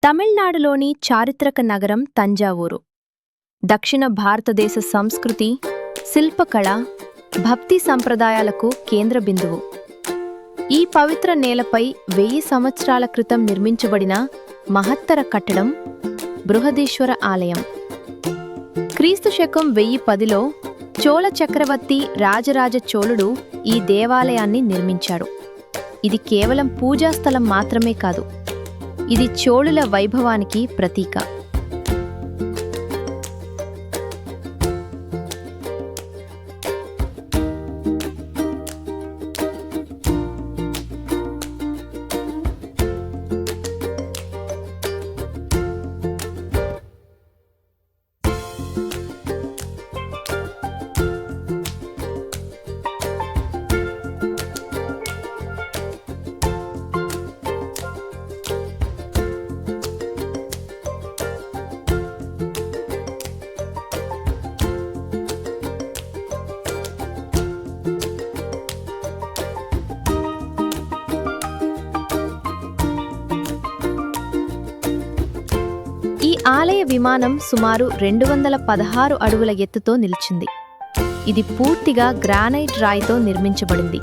తమిళనాడులోని చారిత్రక నగరం తంజావూరు దక్షిణ భారతదేశ సంస్కృతి, శిల్పకళ, భక్తి సంప్రదాయాలకు కేంద్ర బిందువు. ఈ పవిత్ర నేలపై 1000 సంవత్సరాల క్రితం నిర్మించబడిన మహత్తర కట్టడం బృహదీశ్వర ఆలయం. క్రీస్తు శకం 1010లో చోళ చక్రవర్తి రాజరాజ చోళుడు ఈ దేవాలయాన్ని నిర్మించాడు. ఇది కేవలం పూజాస్థలం మాత్రమే కాదు, ఇది చోళుల వైభవానికి ప్రతీక. ఈ ఆలయ విమానం సుమారు 216 అడుగుల ఎత్తుతో నిలిచింది. ఇది పూర్తిగా గ్రానైట్ రాయితో నిర్మించబడింది.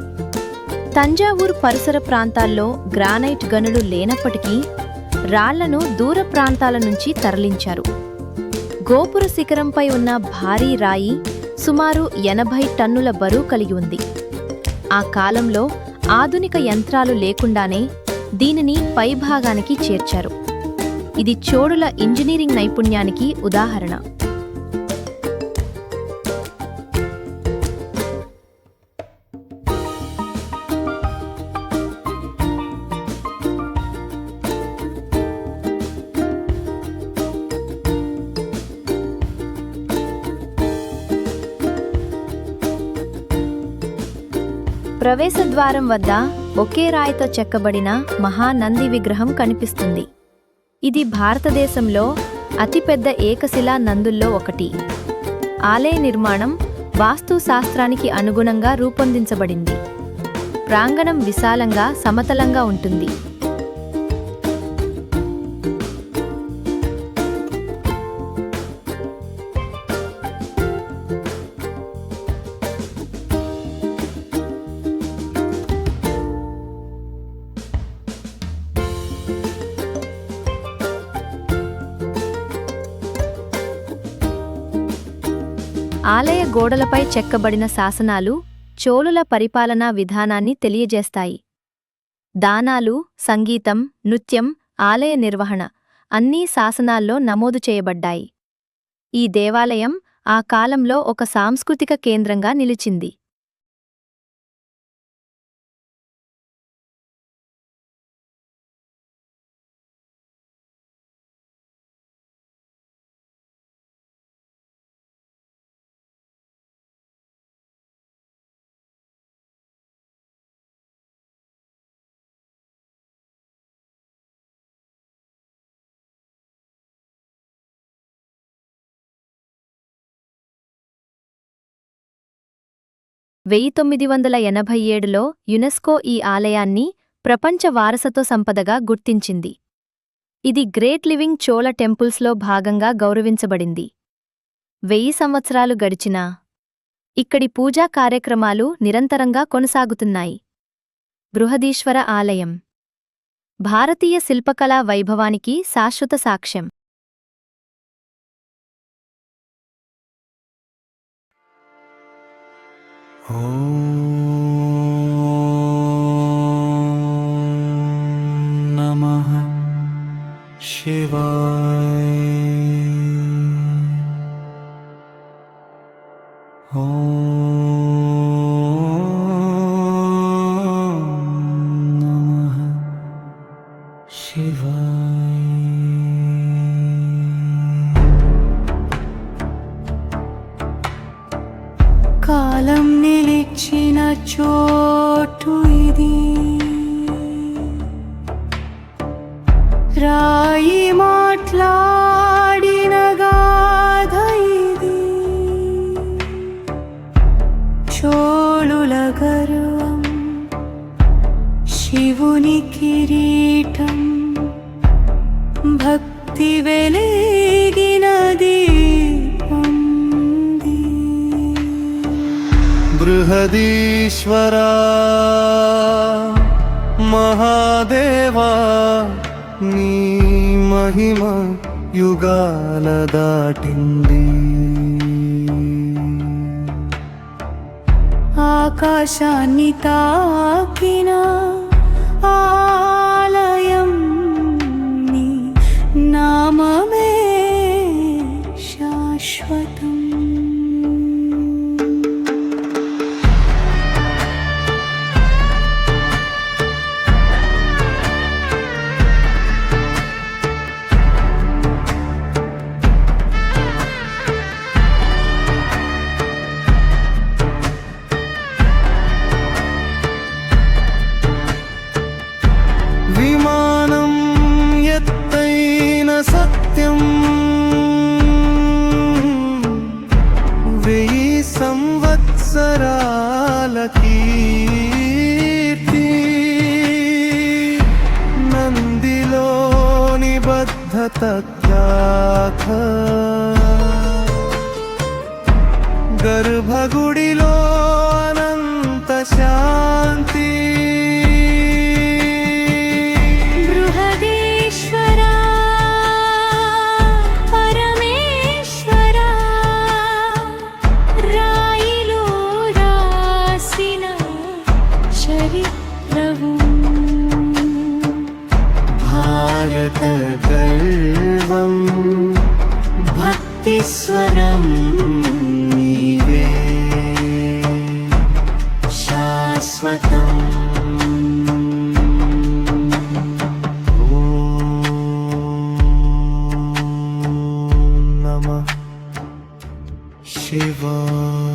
తంజావూరు పరిసర ప్రాంతాల్లో గ్రానైట్ గనులు లేనప్పటికీ రాళ్లను దూర ప్రాంతాల నుంచి తరలించారు. గోపుర శిఖరంపై ఉన్న భారీ రాయి సుమారు 80 టన్నుల బరువు కలిగి ఉంది. ఆ కాలంలో ఆధునిక యంత్రాలు లేకుండానే దీనిని పైభాగానికి చేర్చారు. ఇది చోళుల ఇంజనీరింగ్ నైపుణ్యానికి ఉదాహరణ. ప్రవేశద్వారం వద్ద ఒకే రాయితో చెక్కబడిన మహానంది విగ్రహం కనిపిస్తుంది. ఇది భారతదేశంలో అతిపెద్ద ఏకశిలా నందుల్లో ఒకటి. ఆలయ నిర్మాణం వాస్తు శాస్త్రానికి అనుగుణంగా రూపొందించబడింది. ప్రాంగణం విశాలంగా, సమతలంగా ఉంటుంది. ఆలయ గోడలపై చెక్కబడిన శాసనాలు చోళుల పరిపాలనా విధానాన్ని తెలియజేస్తాయి. దానాలు, సంగీతం, నృత్యం, ఆలయ నిర్వహణ అన్నీ శాసనాల్లో నమోదు చేయబడ్డాయి. ఈ దేవాలయం ఆ కాలంలో ఒక సాంస్కృతిక కేంద్రంగా నిలిచింది. వెయ్యి 1987లో యునెస్కో ఈ ఆలయాన్ని ప్రపంచ వారసత్వ సంపదగా గుర్తించింది. ఇది గ్రేట్ లివింగ్ చోళ టెంపుల్స్లో భాగంగా గౌరవించబడింది. 1000 సంవత్సరాలు గడిచినా ఇక్కడి పూజా కార్యక్రమాలు నిరంతరంగా కొనసాగుతున్నాయి. బృహదీశ్వర ఆలయం భారతీయ శిల్పకళా వైభవానికి శాశ్వత సాక్ష్యం. నమః శివాయ. నమః శివాయ. కాలం నిలిచిన చోటు ఇది, రాయి మాట్లాడిన గాథ ఇది. చోళుల గర్వం, శివుని కిరీటం, భక్తి భక్తి వెలిగిన దీపం బృహదీశ్వరా మహాదేవా నీ మహిమ యుగాల దాటింది. ఆకాశాన్ని తాకిన ఆలయం నీ నామమే శాశ్వతం. విమానం ఎత్తైన సత్యం 1000 సంవత్సరాల కీర్తి. నందిలోని బద్ధత త్యాగ గర్భగుడిలో అనంత శాంతి. బృహదీశ్వరా పరమేశ్వరా రాయిలో రాసిన చరిత్రవు. భారత గర్వం భక్తి స్వరం నీవే శాశ్వతం. ఓం నమః శివాయ.